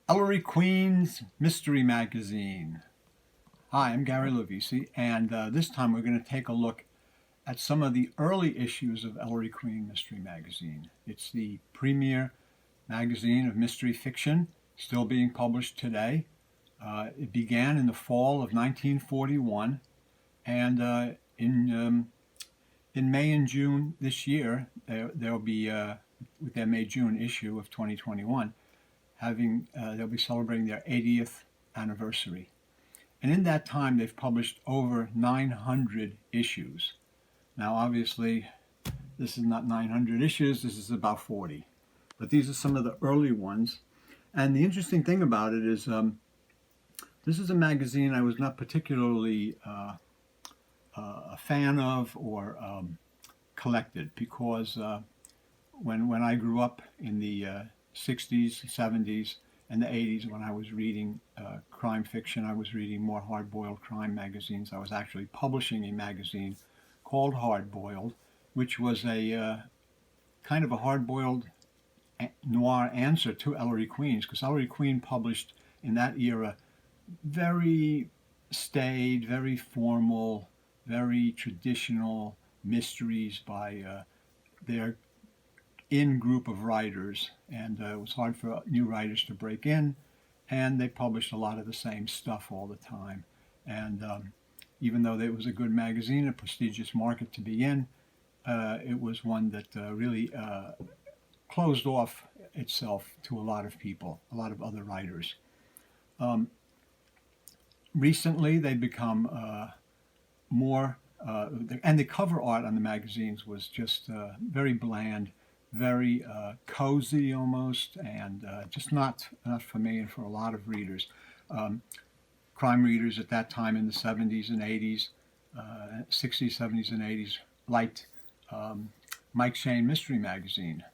Ellery Queen's Mystery Magazine. Hi, I'm Gary Lovisi, and this time we're going to take a look at some of the early issues of Ellery Queen Mystery Magazine. It's the premier magazine of mystery fiction, still being published today. It began in the fall of 1941, and in May and June this year, they'll be, with their May-June issue of 2021, they'll be celebrating their 80th anniversary. And in that time, they've published over 900 issues. Now, obviously, this is not 900 issues, this is about 40. But these are some of the early ones. And the interesting thing about it is this is a magazine I was not particularly a fan of or collected, because when I grew up in the 60s, 70s, and the 80s, when I was reading crime fiction, I was reading more hard-boiled crime magazines. I was actually publishing a magazine called Hard Boiled, which was a kind of a hard-boiled noir answer to Ellery Queen's, because Ellery Queen published in that era very staid, very formal, very traditional mysteries by their in-group of writers, and it was hard for new writers to break in, and they published a lot of the same stuff all the time. And even though it was a good magazine, a prestigious market to be in, it was one that really closed off itself to a lot of people, a lot of other writers. Recently, they've become more, and the cover art on the magazines was just very bland, very cozy almost, and just not for me and for a lot of readers. Crime readers at that time in the 70s and 80s, 60s, 70s, and 80s liked Mike Shane Mystery Magazine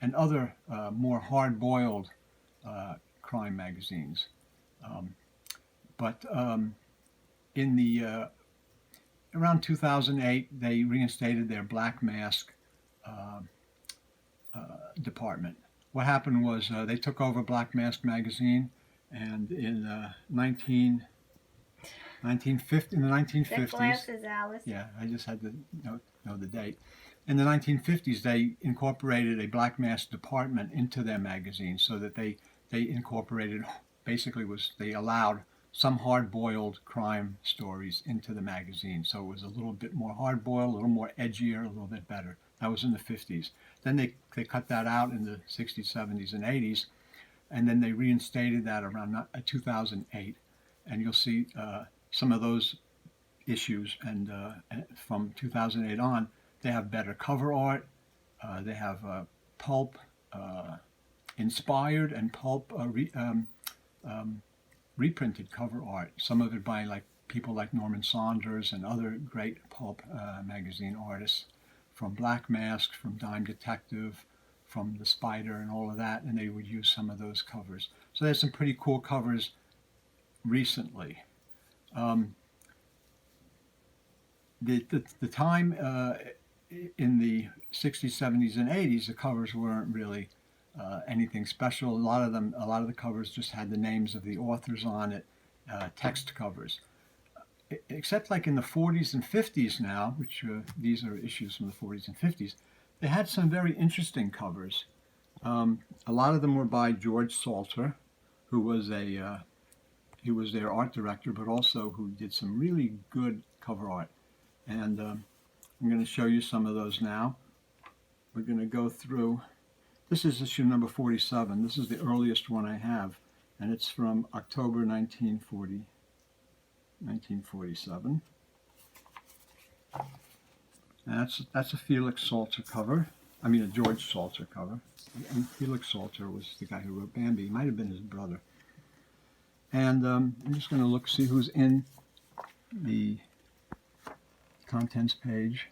and other more hard-boiled crime magazines. But in the around 2008, they reinstated their Black Mask department. What happened was they took over Black Mask magazine, and in 1950, in the 1950s, the glasses, Alice. Yeah, I just had to know the date. In the 1950s, they incorporated a Black Mask department into their magazine, so that they incorporated, basically they allowed some hard-boiled crime stories into the magazine. So it was a little bit more hard-boiled, a little more edgier, a little bit better. That was in the 50s. Then they cut that out in the 60s, 70s, and 80s, and then they reinstated that around 2008. And you'll see some of those issues, and from 2008 on, they have better cover art. They have pulp inspired and pulp reprinted cover art. Some of it by people like Norman Saunders and other great pulp magazine artists, from Black Mask, from Dime Detective, from The Spider, and all of that, and they would use some of those covers. So there's some pretty cool covers recently. The time in the 60s, 70s, and 80s, the covers weren't really anything special. A lot of the covers just had the names of the authors on it, text covers. Except like in the 40s and 50s now, which these are issues from the 40s and 50s, they had some very interesting covers. A lot of them were by George Salter, who was he was their art director, but also who did some really good cover art. And I'm going to show you some of those now. We're going to go through. This is issue number 47. This is the earliest one I have, and it's from October 1947. And that's a Felix Salter cover. I mean a George Salter cover. And Felix Salter was the guy who wrote Bambi. He might have been his brother. And I'm just going to see who's in the contents page.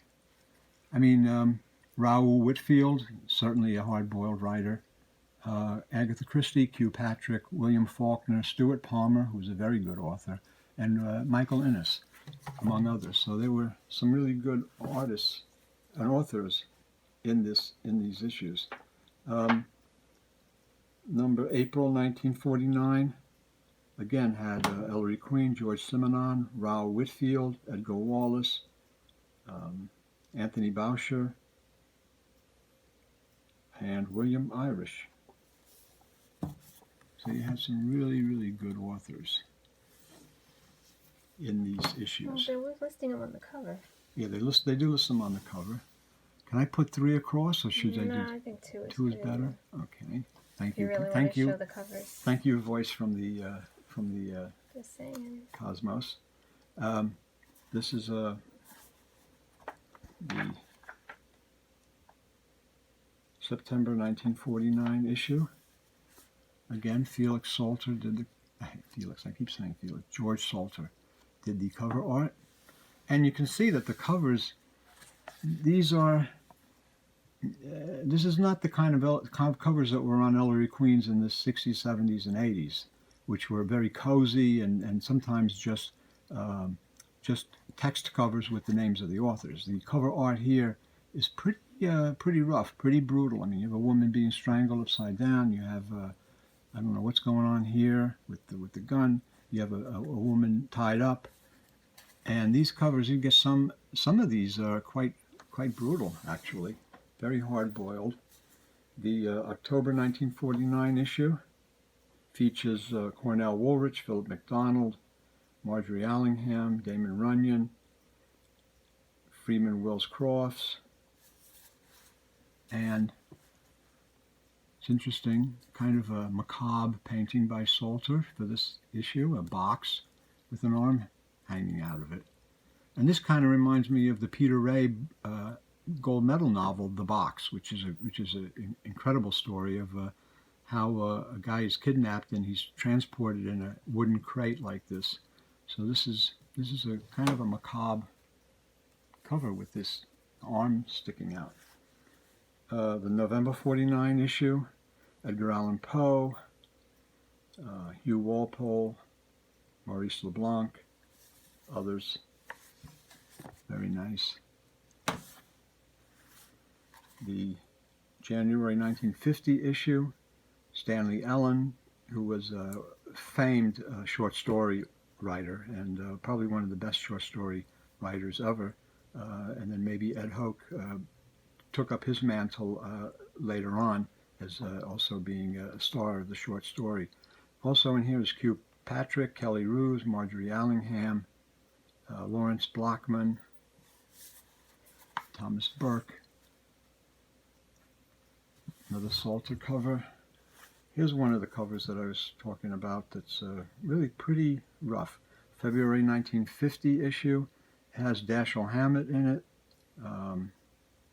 I mean, Raoul Whitfield, certainly a hard-boiled writer. Agatha Christie, Q. Patrick, William Faulkner, Stuart Palmer, who's a very good author, and Michael Innes, among others. So there were some really good artists and authors in these issues. number April 1949. Again had Ellery Queen, George Simenon, Raoul Whitfield, Edgar Wallace, Anthony Boucher, and William Irish. So you had some really, really good authors in these issues. Well, they were listing them on the cover. Yeah, they do list them on the cover. Can I put 3 across, or should I do? No, I think 2 is Two is good. better. Okay, thank you. You really Thank want to you. show the covers. Thank you, voice from the Just saying. Cosmos. This is the September 1949 issue. Again, Felix Salter did the Felix. I keep saying Felix. George Salter did the cover art, and you can see that the covers. These are. This is not the kind of covers that were on Ellery Queens in the 60s, 70s, and 80s, which were very cozy and sometimes just text covers with the names of the authors. The cover art here is pretty rough, pretty brutal. I mean, you have a woman being strangled upside down. You have I don't know what's going on here with the gun. You have a woman tied up, and these covers, you get some of these are quite brutal, actually. Very hard-boiled. The October 1949 issue features Cornell Woolrich, Philip MacDonald, Marjorie Allingham, Damon Runyon, Freeman Wills Crofts, and it's interesting, kind of a macabre painting by Salter for this issue, a box with an arm hanging out of it. And this kind of reminds me of the Peter Ray gold medal novel, The Box, which is an incredible story of how a guy is kidnapped and he's transported in a wooden crate like this. So this is a kind of a macabre cover with this arm sticking out. The November 49 issue, Edgar Allan Poe, Hugh Walpole, Maurice LeBlanc, others. Very nice. The January 1950 issue, Stanley Ellen, who was a famed short story writer and probably one of the best short story writers ever, and then maybe Ed Hoke took up his mantle later on as also being a star of the short story. Also in here is Q Patrick, Kelly Roos, Marjorie Allingham, Lawrence Blockman, Thomas Burke. Another Salter cover. Here's one of the covers that I was talking about that's really pretty rough. February 1950 issue. It has Dashiell Hammett in it,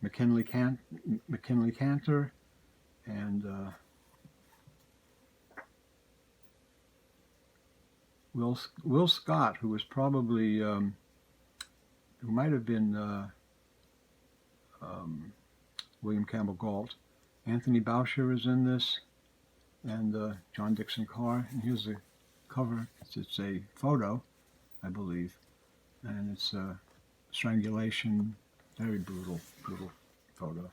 McKinley Cantor, and Will Scott, who was probably, who might have been William Campbell Galt. Anthony Boucher is in this, and John Dixon Carr. And here's the cover. It's a photo, I believe, and it's strangulation, very brutal photo.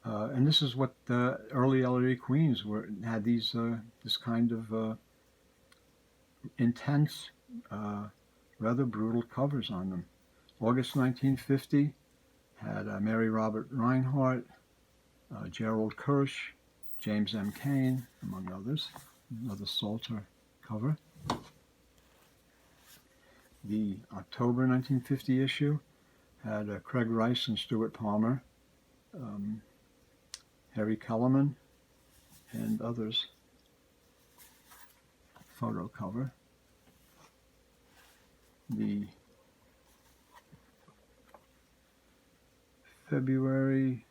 And this is what the early Ellery Queens had these this kind of intense, rather brutal covers on them. August 1950 had Mary Robert Reinhardt, Gerald Kirsch, James M. Cain, among others. Another Salter cover. The October 1950 issue had Craig Rice and Stuart Palmer, Harry Kellerman, and others. Photo cover. The February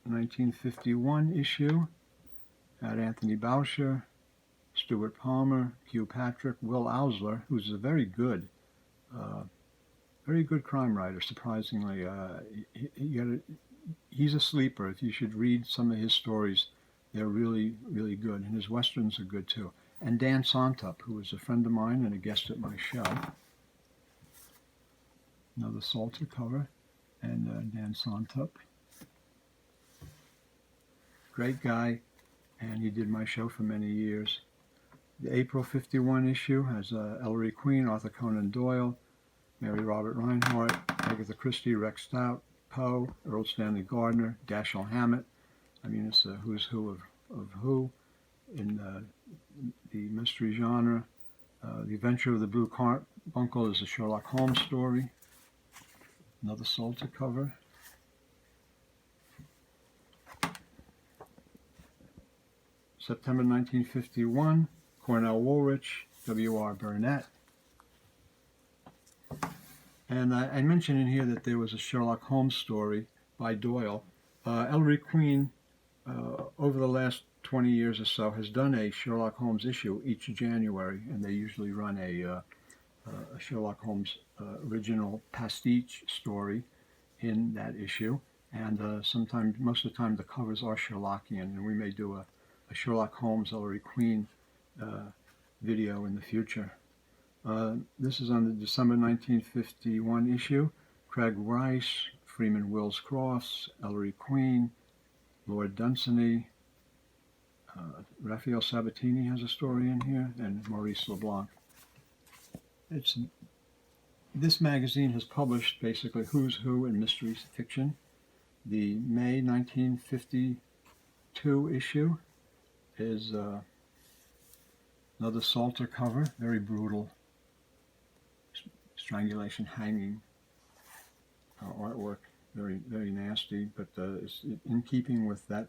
1951 issue had Anthony Boucher, Stuart Palmer, Hugh Patrick, Will Ausler, who's a very good crime writer, surprisingly. He's a sleeper. If you should read some of his stories, they're really, really good. And his westerns are good, too. And Dan Sontup, who was a friend of mine and a guest at my show. Another Salter cover. And Dan Sontup. Great guy. and he did my show for many years. The April 51 issue has Ellery Queen, Arthur Conan Doyle, Mary Robert Reinhardt, Agatha Christie, Rex Stout, Poe, Earl Stanley Gardner, Dashiell Hammett. I mean, it's a who's who of who in the mystery genre. The Adventure of the Blue Carbuncle is a Sherlock Holmes story. Another Salter cover. September 1951, Cornell Woolrich, W.R. Burnett. And I mentioned in here that there was a Sherlock Holmes story by Doyle. Ellery Queen, over the last 20 years or so, has done a Sherlock Holmes issue each January, and they usually run a Sherlock Holmes original pastiche story in that issue. And sometimes, most of the time, the covers are Sherlockian, and we may do a Sherlock Holmes Ellery Queen video in the future. This is on the December 1951 issue. Craig Rice, Freeman Wills Crofts, Ellery Queen, Lord Dunsany, Raphael Sabatini has a story in here, and Maurice LeBlanc. This magazine has published basically who's who in mystery fiction. The May 1952 issue is another Salter cover, very brutal, strangulation, hanging artwork, very, very nasty, but it's in keeping with that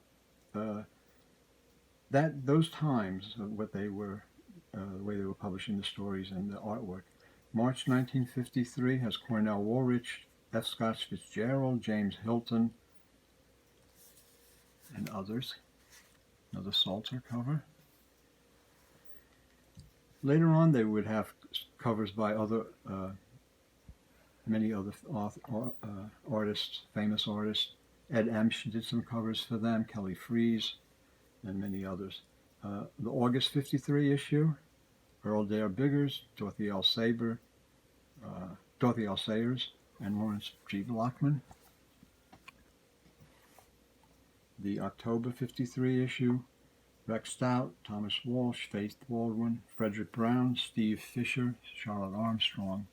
those times of what they were, the way they were publishing the stories and the artwork. March 1953 has Cornell Woolrich, F. Scott Fitzgerald, James Hilton, and others. Another Salter cover. Later on, they would have covers by many other artists, famous artists. Ed Emsh did some covers for them, Kelly Freas, and many others. The August 53 issue, Earl Dare Biggers, Dorothy L. Sayers, and Lawrence G. Blockman. The October 53 issue, Rex Stout, Thomas Walsh, Faith Baldwin, Frederick Brown, Steve Fisher, Charlotte Armstrong.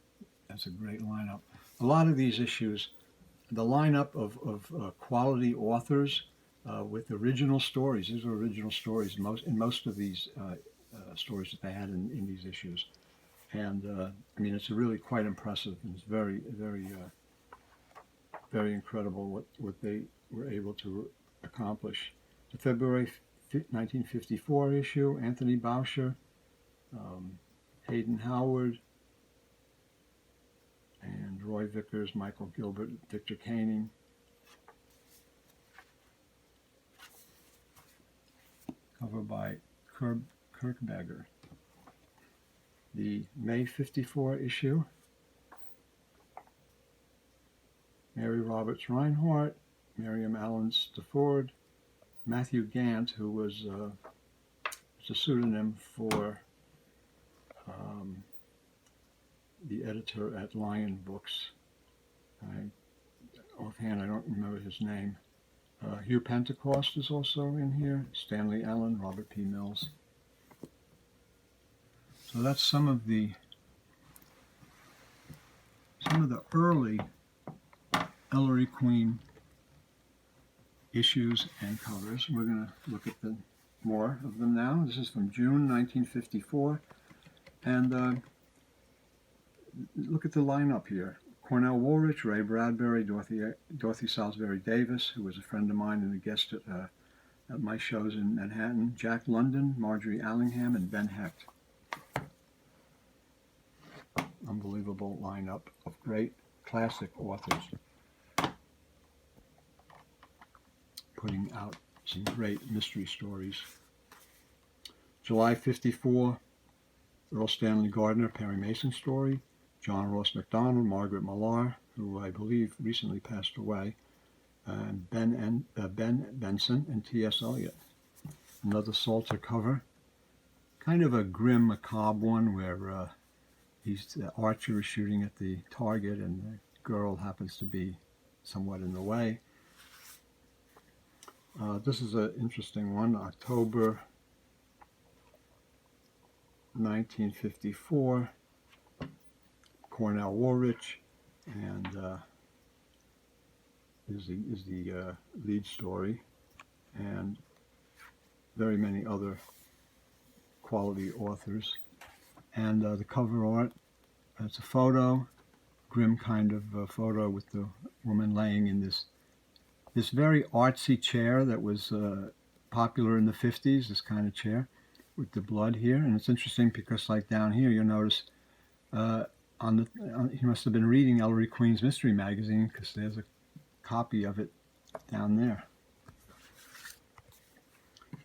That's a great lineup. A lot of these issues, the lineup of quality authors with original stories. These are original stories in most of these stories that they had in these issues. And I mean, it's really quite impressive. It's very, very, very incredible what they were able to accomplish. The February 1954 issue, Anthony Boucher, Hayden Howard, and Roy Vickers, Michael Gilbert, Victor Koenig. Cover by Kirkbeggar. The May 54 issue, Mary Roberts Reinhardt, Miriam Allen Stafford, Matthew Gant, who was a pseudonym for the editor at Lion Books. Offhand, I don't remember his name. Hugh Pentecost is also in here, Stanley Allen, Robert P. Mills. So that's some of the early Ellery Queen issues and covers. We're going to look at more of them now. This is from June 1954, and look at the lineup here. Cornell Woolrich, Ray Bradbury, Dorothy Salisbury Davis, who was a friend of mine and a guest at my shows in Manhattan, Jack London, Marjorie Allingham, and Ben Hecht. Unbelievable lineup of great classic authors putting out some great mystery stories. July 54, Earl Stanley Gardner, Perry Mason story. John Ross MacDonald, Margaret Millar, who I believe recently passed away, and Ben Benson, and T.S. Eliot. Another Salter cover, kind of a grim, macabre one where the archer is shooting at the target and the girl happens to be somewhat in the way. This is an interesting one, October 1954, Cornell Woolrich, and is the lead story, and very many other quality authors. And the cover art, it's a photo, grim kind of photo with the woman laying in this very artsy chair that was popular in the 50s, this kind of chair with the blood here. And it's interesting because like down here you'll notice he must have been reading Ellery Queen's Mystery Magazine, because there's a copy of it down there.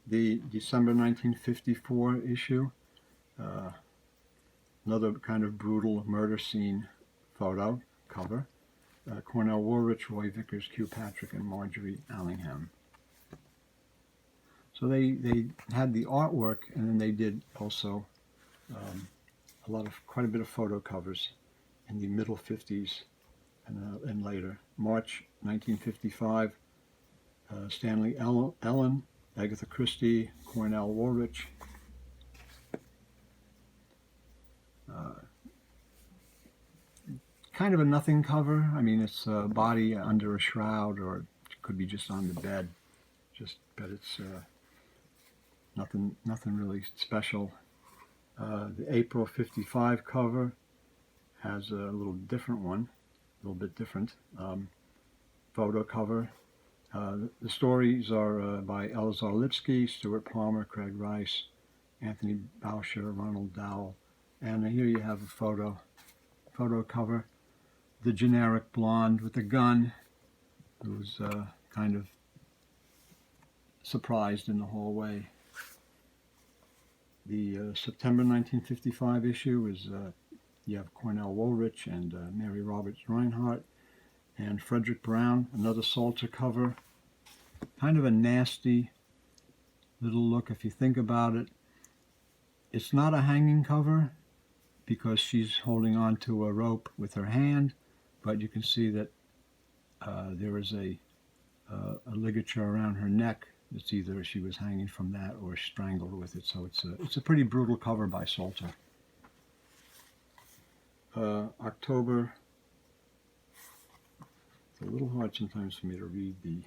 The December 1954 issue, another kind of brutal murder scene photo cover. Cornell Woolrich, Roy Vickers, Q. Patrick, and Marjorie Allingham. So they had the artwork, and then they did also quite a bit of photo covers in the middle 50s and later. March 1955, Stanley Ellen, Agatha Christie, Cornell Woolrich. Kind of a nothing cover. I mean, it's a body under a shroud, or it could be just on the bed. But it's nothing really special. The April 55 cover has a little different one, a little bit different. Photo cover. The stories are by Elazar Lipsky, Stuart Palmer, Craig Rice, Anthony Boucher, Ronald Dowell, and here you have a photo cover. The generic blonde with a gun, who's kind of surprised in the hallway. The September 1955 issue is you have Cornell Woolrich and Mary Roberts Reinhardt and Frederick Brown, another Salter cover. Kind of a nasty little look if you think about it. It's not a hanging cover because she's holding on to a rope with her hand, but you can see that there is a ligature around her neck. It's either she was hanging from that or strangled with it. So it's a pretty brutal cover by Salter. October. It's a little hard sometimes for me to read the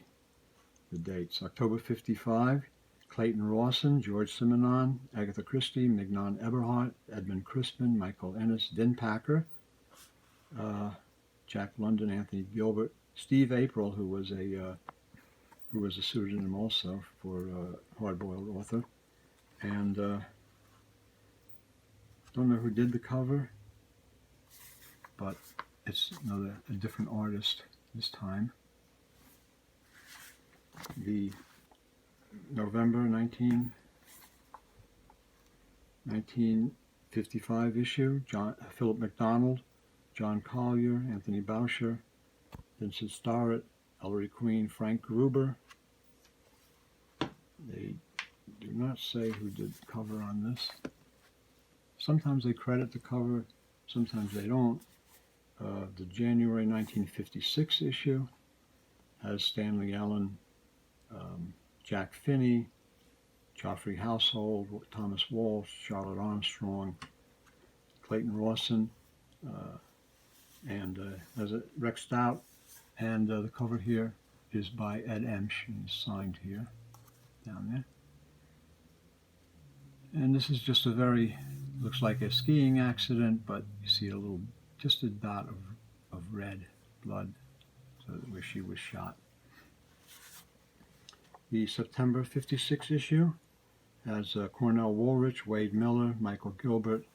dates. October 55. Clayton Rawson, George Simenon, Agatha Christie, Mignon Eberhardt, Edmund Crispin, Michael Ennis, Din Packer, Jack London, Anthony Gilbert, Steve April, who was a pseudonym also for hard-boiled author, and don't know who did the cover, but it's a different artist this time. The November 1955 issue, Philip MacDonald, John Collier, Anthony Boucher, Vincent Starrett, Ellery Queen, Frank Gruber. They do not say who did the cover on this. Sometimes they credit the cover, sometimes they don't. The January 1956 issue has Stanley Ellen, Jack Finney, Joffrey Household, Thomas Walsh, Charlotte Armstrong, Clayton Rawson, and as Rex Stout. And the cover here is by Ed Emsch, and he's signed here, down there. And this is just looks like a skiing accident, but you see just a dot of red blood, so where she was shot. The September 56 issue has Cornell Woolrich, Wade Miller, Michael Gilbert,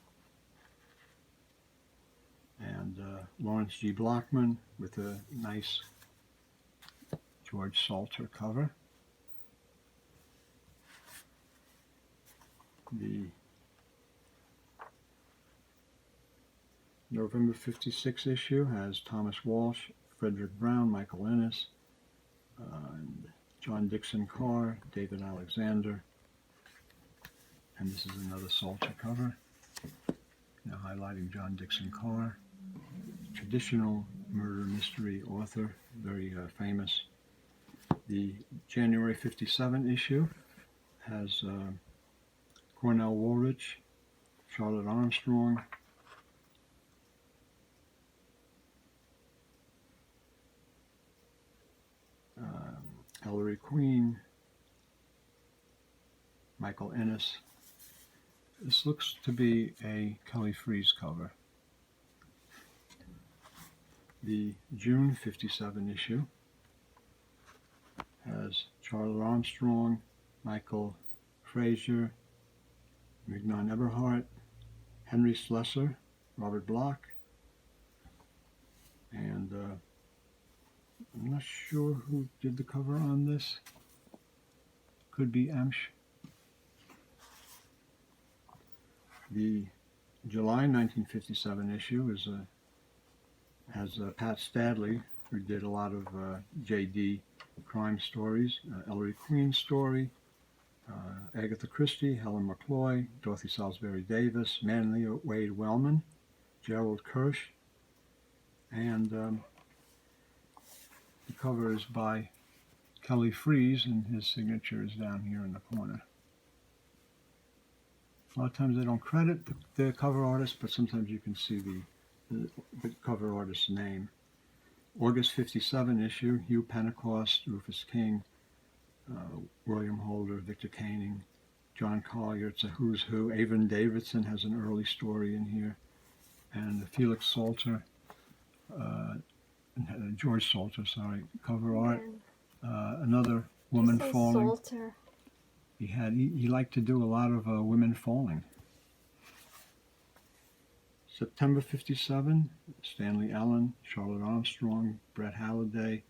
and Lawrence G. Blockman with a nice George Salter cover. The November 56 issue has Thomas Walsh, Frederick Brown, Michael Ennis, and John Dixon Carr, David Alexander, and this is another Salter cover, highlighting John Dixon Carr, traditional murder mystery author, very famous. The January 57 issue has Cornell Woolrich, Charlotte Armstrong, Ellery Queen, Michael Ennis. This looks to be a Kelly Freas cover. The June 57 issue has Charlotte Armstrong, Michael Frazier, Mignon Eberhardt, Henry Slesser, Robert Bloch, and I'm not sure who did the cover on this. Could be Emsch. The July 1957 issue has Pat Stadley, who did a lot of J.D. crime stories, Ellery Queen story, Agatha Christie, Helen McCloy, Dorothy Salisbury Davis, Manly Wade Wellman, Gerald Kirsch, and the cover is by Kelly Freas, and his signature is down here in the corner. A lot of times they don't credit the cover artist, but sometimes you can see the cover artist's name. August 57 issue, Hugh Pentecost, Rufus King, William Holder, Victor Koenig, John Collier. It's a who's who. Avon Davidson has an early story in here. And Felix Salter, George Salter, sorry, cover art. Another woman falling. Salter. He liked to do a lot of women falling. September 57, Stanley Allen, Charlotte Armstrong, Brett Halliday,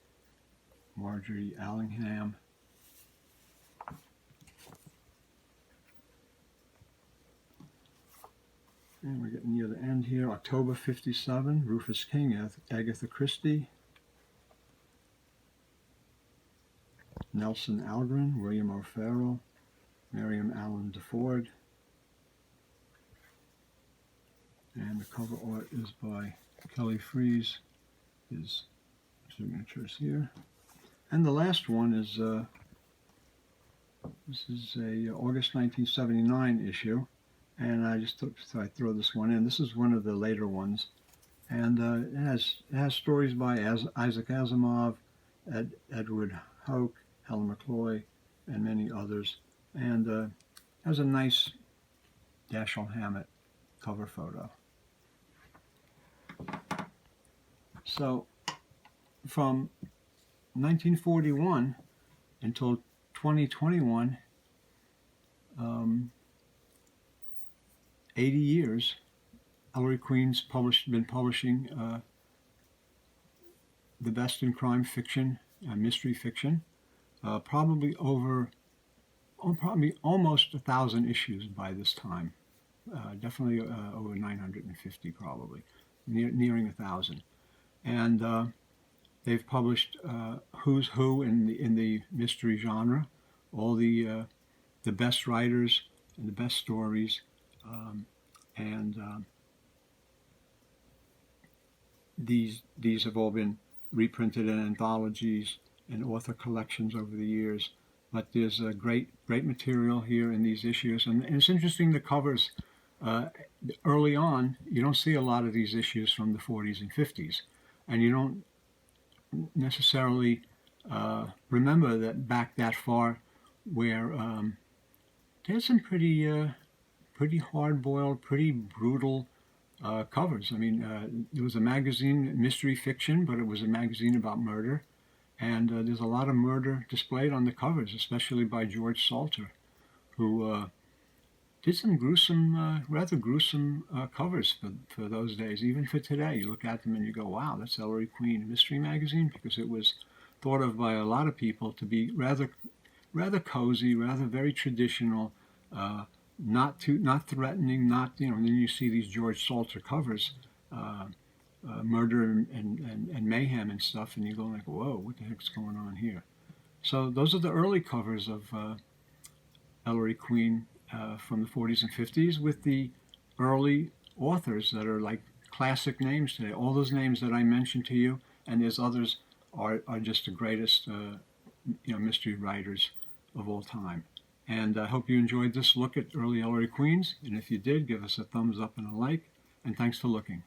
Marjorie Allingham. And we're getting near the end here. October 57, Rufus King, Agatha Christie, Nelson Algren, William O'Farrell, Miriam Allen DeFord. And the cover art is by Kelly Freas. His signature's here. And the last one is, this is a August 1979 issue. And I just thought I'd throw this one in. This is one of the later ones. And it has stories by Isaac Asimov, Edward Hoke, Helen McCloy, and many others. And has a nice Dashiell Hammett cover photo. So from 1941 until 2021, 80 years, Ellery Queen's been publishing the best in crime fiction, mystery fiction, probably almost 1,000 issues by this time. Definitely over 950, probably nearing 1,000. And they've published who's who in the mystery genre, all the best writers and the best stories, these have all been reprinted in anthologies and author collections over the years. But there's a great material here in these issues, and it's interesting. The covers early on, you don't see a lot of these issues from the 40s and 50s, and you don't necessarily remember that back that far, where there's some pretty hard-boiled, pretty brutal covers. I mean, it was a magazine, mystery fiction, but it was a magazine about murder. And there's a lot of murder displayed on the covers, especially by George Salter, who did some gruesome, rather gruesome covers for those days. Even for today, you look at them and you go, wow, that's Ellery Queen Mystery Magazine, because it was thought of by a lot of people to be rather cozy, rather very traditional, not threatening, not, and then you see these George Salter covers, murder and mayhem and stuff, and you go like, whoa, what the heck's going on here? So those are the early covers of Ellery Queen from the 40s and 50s, with the early authors that are like classic names today. All those names that I mentioned to you, and there's others, are just the greatest mystery writers of all time. And I hope you enjoyed this look at early Ellery Queens. And if you did, give us a thumbs up and a like. And thanks for looking.